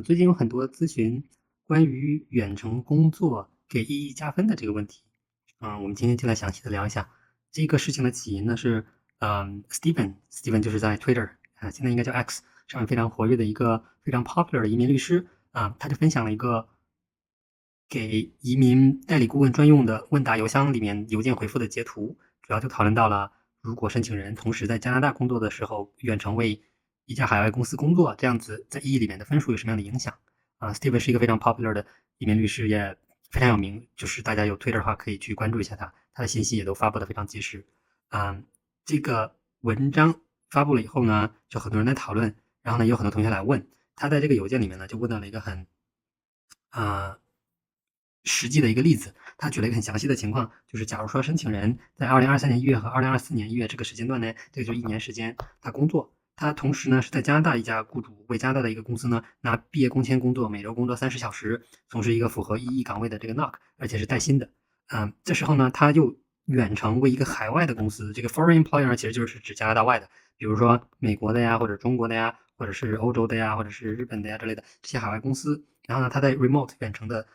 最近有很多咨询关于远程工作给意义加分的这个问题。我们今天就来详细的聊一下这个事情的起因呢是，Steven 就是在 Twitter 现在应该叫 X 上面非常活跃的一个非常 popular 的移民律师他就分享了一个给移民代理顾问专用的问答邮箱里面邮件回复的截图，主要就讨论到了如果申请人同时在加拿大工作的时候，远程为一家海外公司工作，这样子在意义里面的分数有什么样的影响？Steven 是一个非常 popular 的移民律师，也非常有名，就是大家有 Twitter 的话可以去关注一下他，他的信息也都发布的非常及时。这个文章发布了以后呢，就很多人在讨论，然后呢，也有很多同学来问，他在这个邮件里面呢，就问到了一个很实际的一个例子，他举了一个很详细的情况，就是假如说申请人在2023年1月和2024年1月这个时间段呢，这个就1年时间，他工作，他同时呢是在加拿大一家雇主为加拿大的一个公司呢拿毕业工签工作，每周工作30小时，从事一个符合意义岗位的这个 NOC，而且是带薪的。这时候呢，他又远程为一个海外的公司，这个 foreign employer 其实就是指加拿大外的，比如说美国的呀，或者中国的呀，或者是欧洲的呀，或者是日本的呀之类的这些海外公司。然后呢，他在 remote 远程的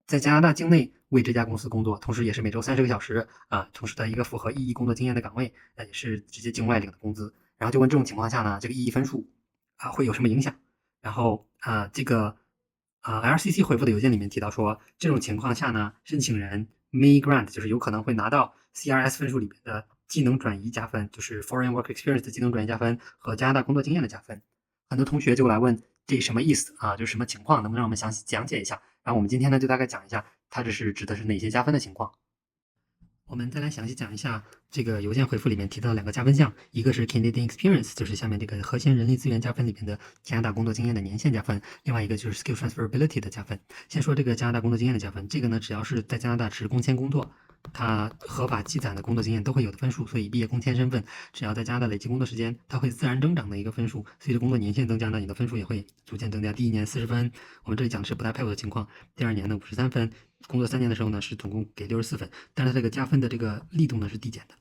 在加拿大境内为这家公司工作，同时也是每周30个小时从事的一个符合意义工作经验的岗位，也是直接境外领的工资。然后就问这种情况下呢，这个意义分数会有什么影响？然后这个LCC 回复的邮件里面提到说，这种情况下呢，申请人 may grant 就是有可能会拿到 CRS 分数里面的技能转移加分，就是 Foreign Work Experience 的技能转移加分和加拿大工作经验的加分。很多同学就来问这什么意思就是什么情况，能不能让我们详细讲解一下？然后我们今天呢就大概讲一下，它这是指的是哪些加分的情况。我们再来详细讲一下这个邮件回复里面提到的2个加分项，一个是 Candidate Experience，就是下面这个核心人力资源加分里面的加拿大工作经验的年限加分，另外一个就是 Skill Transferability 的加分。先说这个加拿大工作经验的加分，这个呢只要是在加拿大持工签工作，它合法积攒的工作经验都会有的分数，所以毕业工签身份只要在加拿大累计工作时间，它会自然增长的一个分数。随着工作年限增加呢，你的分数也会逐渐增加。第1年40分，我们这里讲的是不带 PAL 的情况；第2年呢53分，工作3年的时候呢是总共给64分，但是这个加分的这个力度呢是递减的。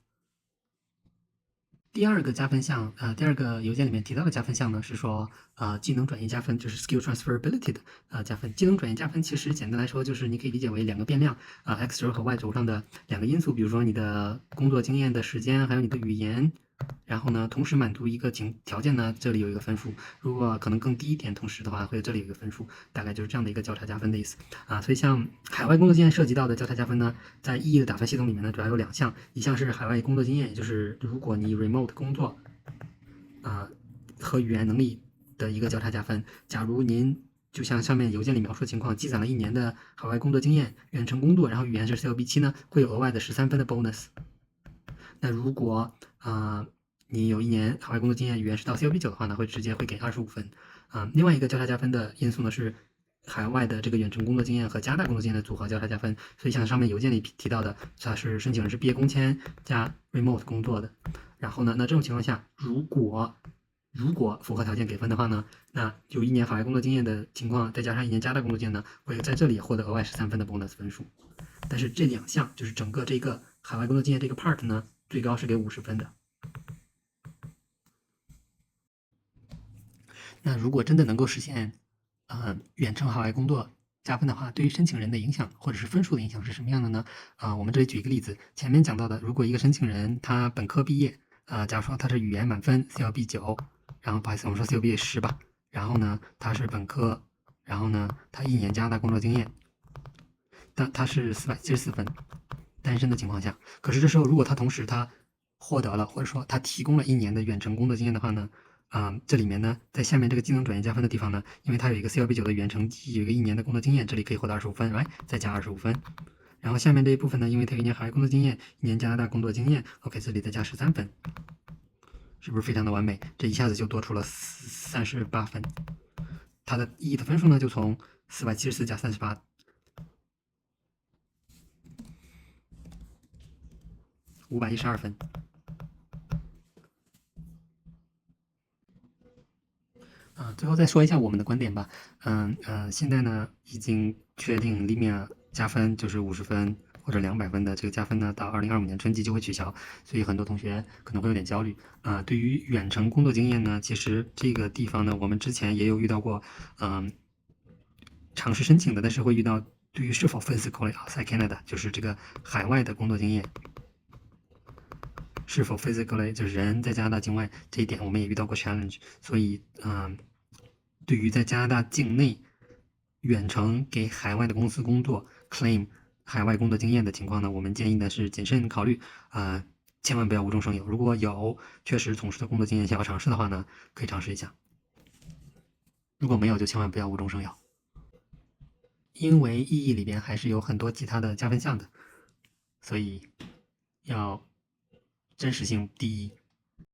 第二个加分项，第二个邮件里面提到的加分项呢，是说，技能转移加分，就是 skill transferability 的加分。技能转移加分其实简单来说就是你可以理解为2个变量，x 轴和 y 轴上的2个因素，比如说你的工作经验的时间，还有你的语言。然后呢，同时满足一个条件呢，这里有一个分数；如果可能更低一点，同时的话会这里有一个分数，大概就是这样的一个交叉加分的意思所以像海外工作经验涉及到的交叉加分呢，在意义的打分系统里面呢，主要有2项，一项是海外工作经验，也就是如果你 remote 工作和语言能力的一个交叉加分。假如您就像上面邮件里描述的情况，积攒了1年的海外工作经验，远程工作，然后语言是 CLB7呢，会有额外的13分的 bonus。那如果你有1年海外工作经验，语言是到 CLB9的话呢，会直接会给25分。另外一个交叉加分的因素呢是海外的这个远程工作经验和加拿大工作经验的组合交叉加分。所以像上面邮件里提到的，它是申请人是毕业工签加 remote 工作的。然后呢，那这种情况下，如果符合条件给分的话呢，那有1年海外工作经验的情况，再加上1年加拿大工作经验呢，会在这里获得额外13分的 bonus 分数。但是这2项就是整个这个海外工作经验这个 part 呢，最高是给50分的。那如果真的能够实现远程海外工作加分的话，对于申请人的影响或者是分数的影响是什么样的呢？我们这里举一个例子，前面讲到的，如果一个申请人他本科毕业假如说他是语言满分 CLB9，然后不好意思，我们说 CLB10吧，然后呢他是本科，然后呢他1年加拿大工作经验，但他是474分，单身的情况下，可是这时候如果他同时他获得了或者说他提供了1年的远程工作经验的话呢，这里面呢，在下面这个技能转移加分的地方呢，因为它有一个 CLB9的远程有一个1年的工作经验，这里可以获得25分，再加25分。然后下面这一部分呢，因为它有1年海外工作经验，1年加拿大工作经验 ，OK， 这里再加13分，是不是非常的完美？这一下子就多出了38分，它的意义的分数呢，就从474加38。512分。最后再说一下我们的观点吧。现在呢已经确定 Limia 加分就是50分或者200分的这个加分呢，到2025年春季就会取消，所以很多同学可能会有点焦虑。对于远程工作经验呢，其实这个地方呢，我们之前也有遇到过，尝试申请的，但是会遇到对于是否 physically outside Canada，就是这个海外的工作经验，是否 physically 就是人在加拿大境外这一点，我们也遇到过 challenge。所以，对于在加拿大境内远程给海外的公司工作 claim 海外工作经验的情况呢，我们建议的是谨慎考虑，千万不要无中生有。如果有确实从事的工作经验想要尝试的话呢，可以尝试一下；如果没有，就千万不要无中生有。因为意义里边还是有很多其他的加分项的，所以要真实性第一。